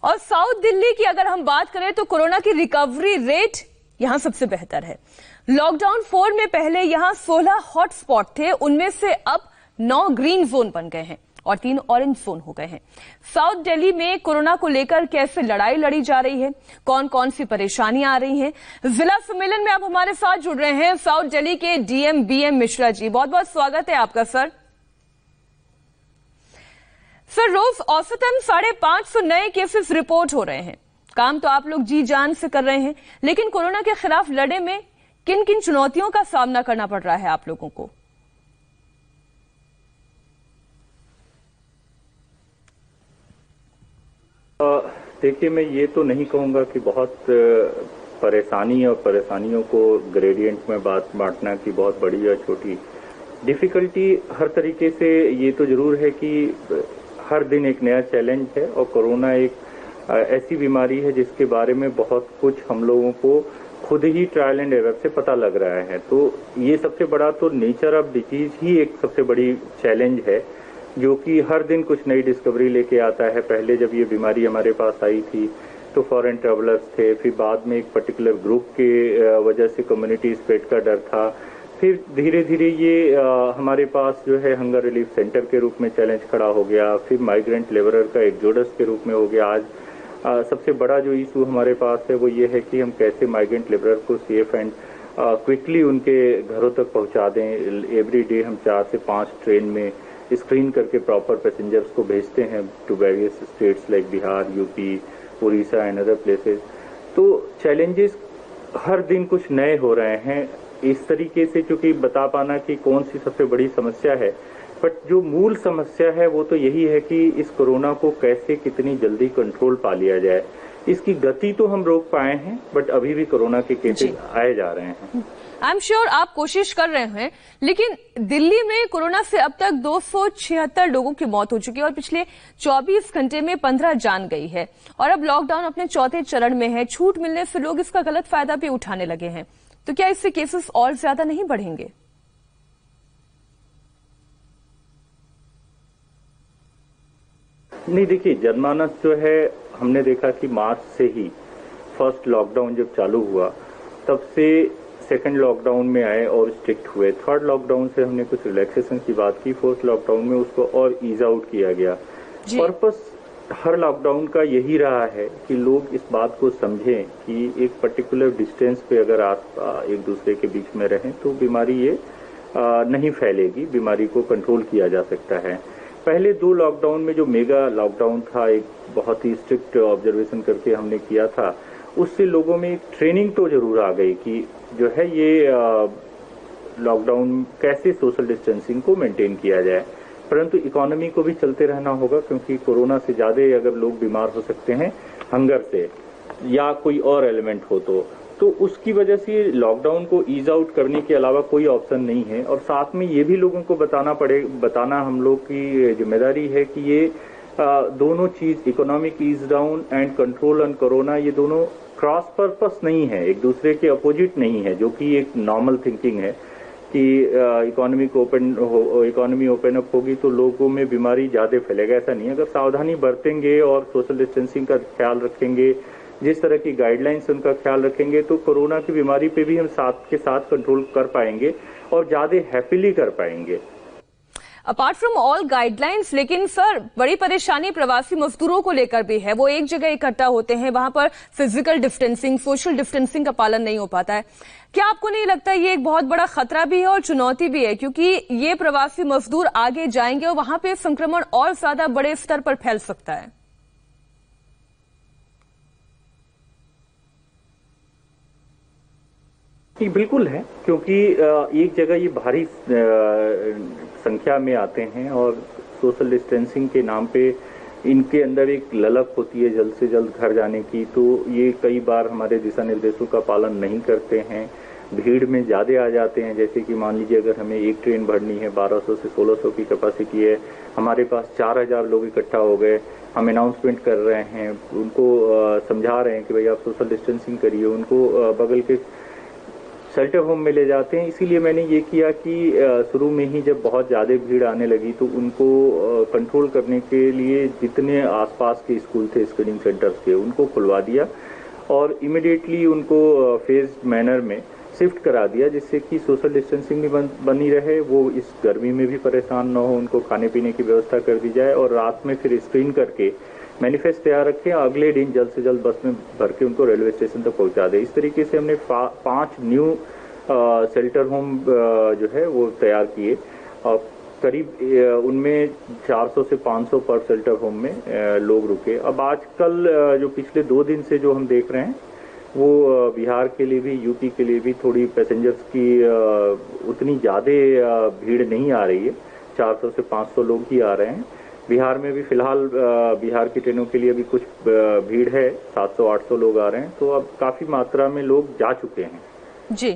और साउथ दिल्ली की अगर हम बात करें तो कोरोना की रिकवरी रेट यहां सबसे बेहतर है। लॉकडाउन 4 में पहले यहां 16 हॉटस्पॉट थे, उनमें से अब 9 ग्रीन जोन बन गए हैं और 3 ऑरेंज जोन हो गए हैं। साउथ दिल्ली में कोरोना को लेकर कैसे लड़ाई लड़ी जा रही है, कौन कौन सी परेशानियां आ रही हैं, जिला सम्मेलन में आप हमारे साथ जुड़ रहे हैं साउथ दिल्ली के डीएम बीएम मिश्रा जी। बहुत बहुत स्वागत है आपका सर। सर, रोज औसतन 550 नए केसेस रिपोर्ट हो रहे हैं। काम तो आप लोग जी जान से कर रहे हैं, लेकिन कोरोना के खिलाफ लड़े में किन किन चुनौतियों का सामना करना पड़ रहा है आप लोगों को? देखिए, मैं ये तो नहीं कहूंगा कि बहुत परेशानी और परेशानियों को ग्रेडियंट में बांटना की बहुत बड़ी या छोटी डिफिकल्टी हर तरीके से। ये तो जरूर है कि हर दिन एक नया चैलेंज है और कोरोना एक ऐसी बीमारी है जिसके बारे में बहुत कुछ हम लोगों को खुद ही ट्रायल एंड एरर से पता लग रहा है। तो ये सबसे बड़ा तो नेचर ऑफ डिजीज ही एक सबसे बड़ी चैलेंज है, जो कि हर दिन कुछ नई डिस्कवरी लेके आता है। पहले जब ये बीमारी हमारे पास आई थी तो फॉरेन ट्रेवलर्स थे, फिर बाद में एक पर्टिकुलर ग्रुप के वजह से कम्युनिटी स्प्रेड का डर था, फिर धीरे धीरे ये हमारे पास जो है हंगर रिलीफ सेंटर के रूप में चैलेंज खड़ा हो गया, फिर माइग्रेंट लेबरर का एक्सोडस के रूप में हो गया। आज सबसे बड़ा जो इशू हमारे पास है वो ये है कि हम कैसे माइग्रेंट लेबरर को सेफ एंड क्विकली उनके घरों तक पहुंचा दें। एवरी डे हम 4 से 5 ट्रेन में स्क्रीन करके प्रॉपर पैसेंजर्स को भेजते हैं to various states like Bihar, UP, Orissa and other places. तो चैलेंजेस हर दिन कुछ नए हो रहे हैं इस तरीके से, क्योंकि बता पाना कि कौन सी सबसे बड़ी समस्या है, बट जो मूल समस्या है वो तो यही है कि इस कोरोना को कैसे कितनी जल्दी कंट्रोल पा लिया जाए। इसकी गति तो हम रोक पाए हैं, बट अभी भी कोरोना के केसेस आए जा रहे हैं। आई एम श्योर आप कोशिश कर रहे हैं, लेकिन दिल्ली में कोरोना से अब तक 276 लोगों की मौत हो चुकी है और पिछले 24 घंटे में 15 जान गई है। और अब लॉकडाउन अपने चौथे चरण में है। छूट मिलने से लोग इसका गलत फायदा भी उठाने लगे हैं। तो क्या इससे केसेस और ज्यादा नहीं बढ़ेंगे? नहीं, देखिए, जनमानस जो है हमने देखा कि मार्च से ही फर्स्ट लॉकडाउन जब चालू हुआ तब से सेकंड लॉकडाउन में आए और स्ट्रिक्ट हुए। थर्ड लॉकडाउन से हमने कुछ रिलैक्सेशन की बात की, फोर्थ लॉकडाउन में उसको और ईज आउट किया गया। पर्पस हर लॉकडाउन का यही रहा है कि लोग इस बात को समझें कि एक पर्टिकुलर डिस्टेंस पे अगर आप एक दूसरे के बीच में रहें तो बीमारी ये नहीं फैलेगी, बीमारी को कंट्रोल किया जा सकता है। पहले 2 लॉकडाउन में जो मेगा लॉकडाउन था, एक बहुत ही स्ट्रिक्ट ऑब्जर्वेशन करके हमने किया था, उससे लोगों में ट्रेनिंग तो जरूर आ गई कि जो है ये लॉकडाउन कैसे सोशल डिस्टेंसिंग को मेंटेन किया जाए। परंतु इकोनॉमी को भी चलते रहना होगा, क्योंकि कोरोना से ज्यादा अगर लोग बीमार हो सकते हैं हंगर से या कोई और एलिमेंट हो तो उसकी वजह से लॉकडाउन को ईज आउट करने के अलावा कोई ऑप्शन नहीं है। और साथ में ये भी लोगों को बताना हम लोग की जिम्मेदारी है कि ये दोनों चीज, economic ease down and control on corona, ये दोनों क्रॉस पर्पस नहीं है, एक दूसरे के अपोजिट नहीं है, जो कि एक नॉर्मल थिंकिंग है कि इकोनॉमी ओपन अप होगी तो लोगों में बीमारी ज्यादा फैलेगा। ऐसा नहीं है। अगर सावधानी बरतेंगे और सोशल डिस्टेंसिंग का ख्याल रखेंगे, जिस तरह की गाइडलाइंस उनका ख्याल रखेंगे, तो कोरोना की बीमारी पे भी हम साथ के साथ कंट्रोल कर पाएंगे और ज्यादा हैप्पीली कर पाएंगे। अपार्ट फ्रॉम ऑल गाइडलाइंस, लेकिन सर बड़ी परेशानी प्रवासी मजदूरों को लेकर भी है। वो एक जगह इकट्ठा होते हैं, वहां पर फिजिकल डिस्टेंसिंग, सोशल डिस्टेंसिंग का पालन नहीं हो पाता है। क्या आपको नहीं लगता ये एक बहुत बड़ा खतरा भी है और चुनौती भी है, क्योंकि ये प्रवासी मजदूर आगे जाएंगे और वहां पे संक्रमण और ज्यादा बड़े स्तर पर फैल सकता है? बिल्कुल है, क्योंकि एक जगह ये भारी संख्या में आते हैं और सोशल डिस्टेंसिंग के नाम पे इनके अंदर एक ललक होती है जल्द से जल्द घर जाने की, तो ये कई बार हमारे दिशा निर्देशों का पालन नहीं करते हैं, भीड़ में ज्यादा आ जाते हैं। जैसे कि मान लीजिए अगर हमें एक ट्रेन भरनी है, 1200 से 1600 की कैपेसिटी है, हमारे पास 4000 लोग इकट्ठा हो गए, हम अनाउंसमेंट कर रहे हैं, उनको समझा रहे हैं कि भाई आप सोशल डिस्टेंसिंग करिए, उनको बगल के शेल्टर होम में ले जाते हैं। इसीलिए मैंने ये किया कि शुरू में ही जब बहुत ज़्यादा भीड़ आने लगी तो उनको कंट्रोल करने के लिए जितने आसपास के स्कूल थे स्क्रीनिंग सेंटर्स के, उनको खुलवा दिया और इमिडिएटली उनको फेज्ड मैनर में शिफ्ट करा दिया, जिससे कि सोशल डिस्टेंसिंग भी बनी रहे, वो इस गर्मी में भी परेशान न हो, उनको खाने पीने की व्यवस्था कर दी जाए और रात में फिर स्क्रीन करके मैनिफेस्ट तैयार रखें, अगले दिन जल्द से जल्द बस में भर के उनको रेलवे स्टेशन तक पहुंचा दें। इस तरीके से हमने 5 न्यू शेल्टर होम जो है वो तैयार किए और करीब उनमें 400 से 500 पर शेल्टर होम में लोग रुके। अब आजकल जो पिछले 2 दिन से जो हम देख रहे हैं वो बिहार के लिए भी, यूपी के लिए भी थोड़ी पैसेंजर्स की उतनी ज़्यादा भीड़ नहीं आ रही है, 400 से 500 लोग ही आ रहे हैं। बिहार में भी फिलहाल बिहार की ट्रेनों के लिए भी कुछ भीड़ है, 700-800 लोग आ रहे हैं, तो अब काफी मात्रा में लोग जा चुके हैं। जी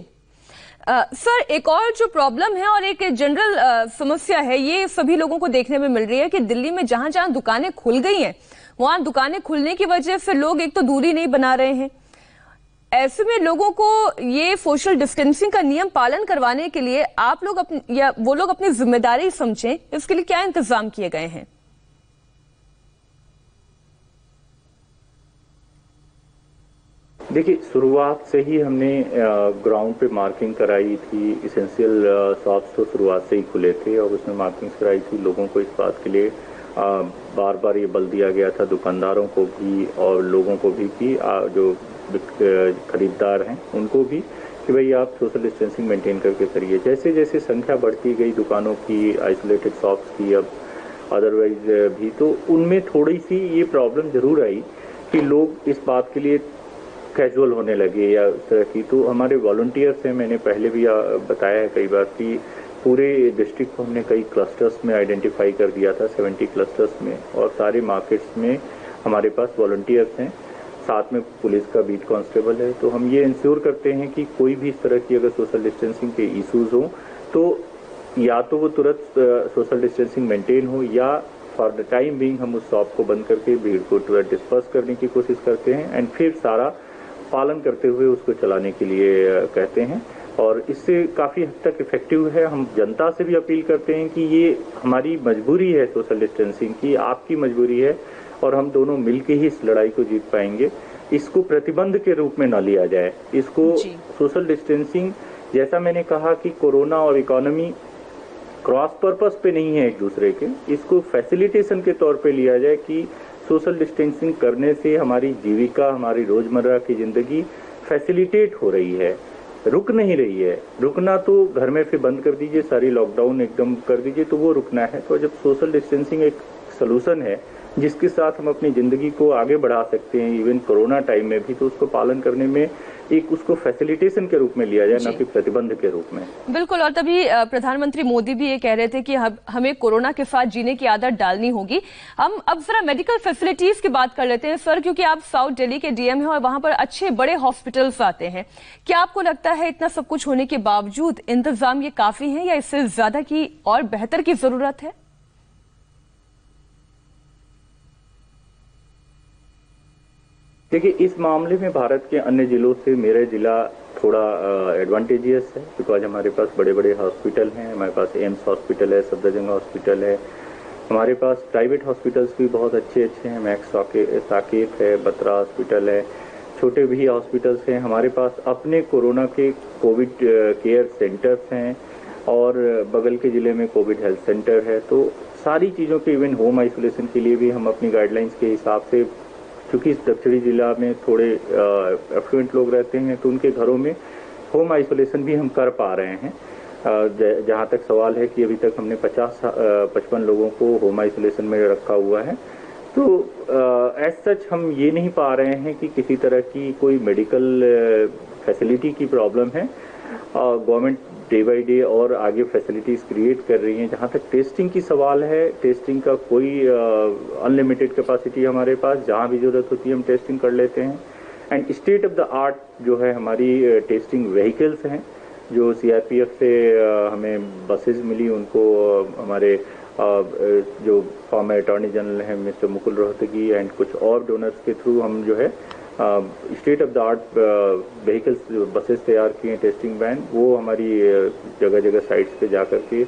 सर, एक और जो प्रॉब्लम है और एक जनरल समस्या है, ये सभी लोगों को देखने में मिल रही है कि दिल्ली में जहां जहां दुकानें खुल गई हैं वहां दुकानें खुलने की वजह से लोग एक तो दूरी नहीं बना रहे हैं। ऐसे में लोगों को ये सोशल डिस्टेंसिंग का नियम पालन करवाने के लिए आप लोग या वो लोग अपनी जिम्मेदारी समझें, इसके लिए क्या इंतजाम किए गए हैं? देखिए, शुरुआत से ही हमने ग्राउंड पे मार्किंग कराई थी। इसेंशियल शॉप्स तो शुरुआत से ही खुले थे और उसमें मार्किंग कराई थी। लोगों को इस बात के लिए बार बार ये बल दिया गया था, दुकानदारों को भी और लोगों को भी, कि जो खरीदार हैं उनको भी, कि भाई आप सोशल डिस्टेंसिंग मेंटेन करके करिए। जैसे जैसे संख्या बढ़ती गई दुकानों की, आइसोलेटेड शॉप्स की, अब अदरवाइज भी, तो उनमें थोड़ी सी ये प्रॉब्लम जरूर आई कि लोग इस बात के लिए कैजुअल होने लगे या उस तरह की। तो हमारे वॉलंटियर्स हैं, मैंने पहले भी बताया है कई बार कि पूरे डिस्ट्रिक्ट को हमने कई क्लस्टर्स में आइडेंटिफाई कर दिया था, 70 क्लस्टर्स में, और सारे मार्केट्स में हमारे पास वॉलंटियर्स हैं, साथ में पुलिस का बीट कांस्टेबल है। तो हम ये इंश्योर करते हैं कि कोई भी इस तरह की अगर सोशल डिस्टेंसिंग के इश्यूज हो तो या तो वो तुरंत सोशल डिस्टेंसिंग मेंटेन हो, या फॉर द टाइम बीइंग हम उस शॉप को बंद करके भीड़ को डिस्पर्स करने की कोशिश करते हैं एंड फिर सारा पालन करते हुए उसको चलाने के लिए कहते हैं। और इससे काफी हद तक इफेक्टिव है। हम जनता से भी अपील करते हैं कि ये हमारी मजबूरी है सोशल डिस्टेंसिंग की, आपकी मजबूरी है, और हम दोनों मिलकर ही इस लड़ाई को जीत पाएंगे। इसको प्रतिबंध के रूप में न लिया जाए, इसको सोशल डिस्टेंसिंग, जैसा मैंने कहा कि कोरोना और इकोनॉमी क्रॉस पर्पस पे नहीं है एक दूसरे के, इसको फैसिलिटेशन के तौर पे लिया जाए कि सोशल डिस्टेंसिंग करने से हमारी जीविका, हमारी रोजमर्रा की जिंदगी फैसिलिटेट हो रही है, रुक नहीं रही है। रुकना तो घर में फिर बंद कर दीजिए, सारी लॉकडाउन एकदम कर दीजिए, तो वो रुकना है। तो जब सोशल डिस्टेंसिंग एक सोल्यूशन है जिसके साथ हम अपनी जिंदगी को आगे बढ़ा सकते हैं इवन कोरोना टाइम में भी, तो उसको पालन करने में एक उसको फैसिलिटेशन के रूप में लिया जाए, न कि प्रतिबंध के रूप में। बिल्कुल। और तभी प्रधानमंत्री मोदी भी ये कह रहे थे कि हमें कोरोना के साथ जीने की आदत डालनी होगी। हम अब जरा मेडिकल फैसिलिटीज की बात कर लेते हैं सर, क्योंकि आप साउथ दिल्ली के डीएम हैं और वहां पर अच्छे बड़े हॉस्पिटल्स आते हैं। क्या आपको लगता है इतना सब कुछ होने के बावजूद इंतजाम ये काफी है या इससे ज्यादा की और बेहतर की जरूरत है? देखिए, इस मामले में भारत के अन्य जिलों से मेरा जिला थोड़ा एडवांटेजियस है, बिकॉज हमारे पास बड़े बड़े हॉस्पिटल हैं। हमारे पास एम्स हॉस्पिटल है, सफदरजंग हॉस्पिटल है, हमारे पास प्राइवेट हॉस्पिटल्स भी बहुत अच्छे अच्छे हैं, मैक्स साकेत है, बत्रा हॉस्पिटल है, छोटे भी हॉस्पिटल्स हैं। हमारे पास अपने कोरोना के कोविड केयर सेंटर्स हैं और बगल के जिले में कोविड हेल्थ सेंटर है। तो सारी चीज़ों के, इवन होम आइसोलेशन के लिए भी हम अपनी गाइडलाइंस के हिसाब से, क्योंकि इस दक्षिणी जिला में थोड़े एफ्लुएंट लोग रहते हैं, तो उनके घरों में होम आइसोलेशन भी हम कर पा रहे हैं। जहां तक सवाल है कि अभी तक हमने 55 लोगों को होम आइसोलेशन में रखा हुआ है। तो एज सच हम ये नहीं पा रहे हैं कि किसी तरह की कोई मेडिकल फैसिलिटी की प्रॉब्लम है। गवर्नमेंट डे बाई डे और आगे फैसिलिटीज क्रिएट कर रही हैं। जहां तक टेस्टिंग की सवाल है, टेस्टिंग का कोई अनलिमिटेड कैपेसिटी हमारे पास, जहां भी जरूरत होती है हम टेस्टिंग कर लेते हैं। And state of the art जो है हमारी टेस्टिंग व्हीकल्स हैं, जो सीआरपीएफ से हमें बसेस मिली, उनको हमारे जो फॉर्मर अटॉर्नी जनरल हैं मिस्टर मुकुल रोहतगी एंड कुछ और डोनर्स के थ्रू हम जो है state of the art vehicles buses तैयार किए हैं, टेस्टिंग वैन, वो हमारी जगह जगह साइट्स पे जा करके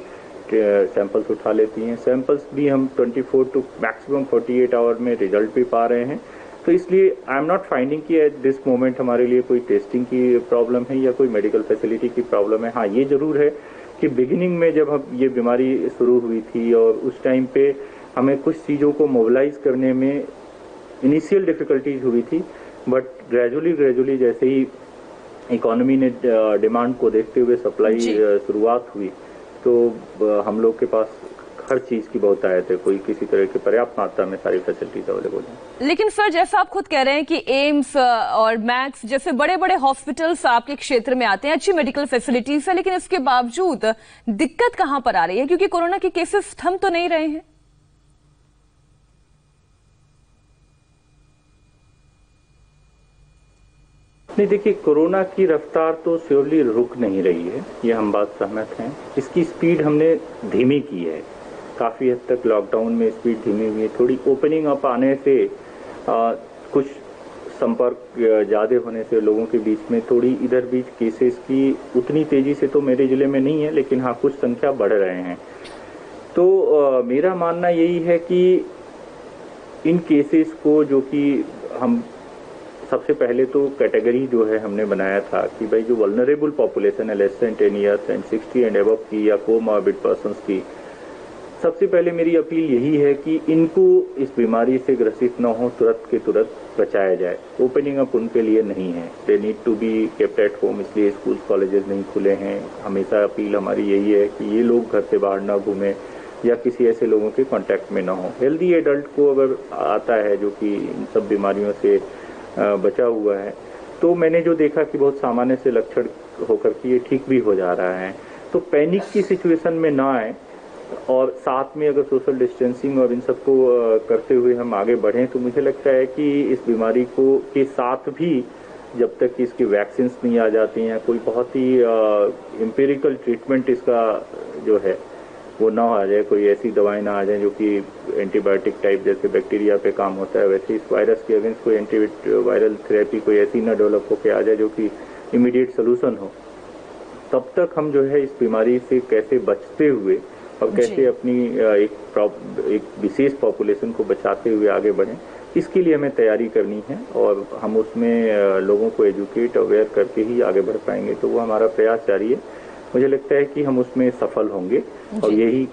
सैंपल्स उठा लेती हैं। सैंपल्स भी हम 24 टू मैक्सिमम 48 आवर में रिजल्ट भी पा रहे हैं। तो इसलिए आई एम नॉट फाइंडिंग कि एट दिस मोमेंट हमारे लिए कोई टेस्टिंग की प्रॉब्लम है या कोई मेडिकल फैसिलिटी की प्रॉब्लम है। हाँ, ये जरूर है कि बिगिनिंग में जब हम ये बीमारी शुरू हुई थी और उस टाइम पे हमें कुछ चीज़ों को मोबिलाइज करने में इनिशियल डिफिकल्टीज हुई थी, बट ग्रेजुअली जैसे ही इकोनॉमी ने डिमांड को देखते हुए सप्लाई शुरुआत हुई, तो हम लोग के पास हर चीज की बहुत आयत है, कोई किसी तरह की पर्याप्त मात्रा में सारी फैसिलिटीज अवेलेबल हैं। लेकिन सर, जैसा आप खुद कह रहे हैं कि एम्स और मैक्स जैसे बड़े बड़े हॉस्पिटल्स आपके क्षेत्र में आते हैं, अच्छी मेडिकल फैसिलिटीज है, लेकिन इसके बावजूद दिक्कत कहां पर आ रही है? क्योंकि कोरोना के केसेस थम तो नहीं रहे हैं। नहीं, देखिए, कोरोना की रफ्तार तो श्योरली रुक नहीं रही है, ये हम बात सहमत हैं। इसकी स्पीड हमने धीमी की है, काफी हद तक लॉकडाउन में स्पीड धीमी हुई है। थोड़ी ओपनिंग अप आने से कुछ संपर्क ज्यादा होने से लोगों के बीच में थोड़ी इधर बीच केसेस की उतनी तेजी से तो मेरे जिले में नहीं है, लेकिन हाँ कुछ संख्या बढ़ रहे हैं। तो मेरा मानना यही है कि इन केसेस को, जो कि हम सबसे पहले तो कैटेगरी जो है हमने बनाया था कि भाई जो वल्नरेबल पॉपुलेशन है, less than 10 years and 60 and above की या कोमॉर्बिड पर्सन्स की, सबसे पहले मेरी अपील यही है कि इनको इस बीमारी से ग्रसित न हो, तुरंत के तुरंत बचाया जाए। ओपनिंग अप उनके लिए नहीं है, they need to be kept at home, इसलिए स्कूल कॉलेजेस नहीं खुले हैं। हमेशा अपील हमारी यही है कि ये लोग घर से बाहर ना घूमें या किसी ऐसे लोगों के कांटेक्ट में ना हो। हेल्दी एडल्ट को अगर आता है जो कि इन सब बीमारियों से बचा हुआ है, तो मैंने जो देखा कि बहुत सामान्य से लक्षण होकर के ये ठीक भी हो जा रहा है। तो पैनिक की सिचुएशन में ना आए और साथ में अगर सोशल डिस्टेंसिंग और इन सबको करते हुए हम आगे बढ़ें, तो मुझे लगता है कि इस बीमारी को के साथ भी जब तक इसकी वैक्सीन नहीं आ जाती हैं, कोई बहुत ही एम्पिरिकल ट्रीटमेंट इसका जो है वो ना आ जाए, कोई ऐसी दवाएं ना आ जाए जो कि एंटीबायोटिक टाइप जैसे बैक्टीरिया पे काम होता है, वैसे इस वायरस के अगेंस्ट कोई एंटीवायरल थेरेपी कोई ऐसी ना डेवलप होकर आ जाए जो कि इमीडिएट सोल्यूशन हो, तब तक हम जो है इस बीमारी से कैसे बचते हुए और कैसे अपनी एक विशेष पॉपुलेशन को बचाते हुए आगे बढ़ें, इसके लिए हमें तैयारी करनी है और हम उसमें लोगों को एजुकेट अवेयर करके ही आगे बढ़ पाएंगे। तो वो हमारा प्रयास जारी है। मुझे लगता है कि हम उसमें सफल होंगे और यही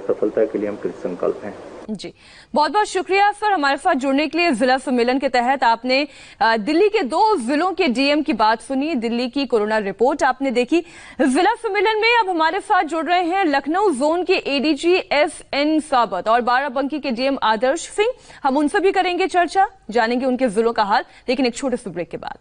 सफलता के लिए हम कृत संकल्प हैं। जी, बहुत बहुत शुक्रिया सर हमारे साथ जुड़ने के लिए। जिला सम्मेलन के तहत आपने दिल्ली के 2 जिलों के डीएम की बात सुनी, दिल्ली की कोरोना रिपोर्ट आपने देखी। जिला सम्मेलन में अब हमारे साथ जुड़ रहे हैं लखनऊ जोन के एडीजी एसएन साबत और बाराबंकी के डीएम आदर्श सिंह। हम उनसे भी करेंगे चर्चा, जानेंगे उनके जिलों का हाल, लेकिन एक छोटे से ब्रेक के बाद।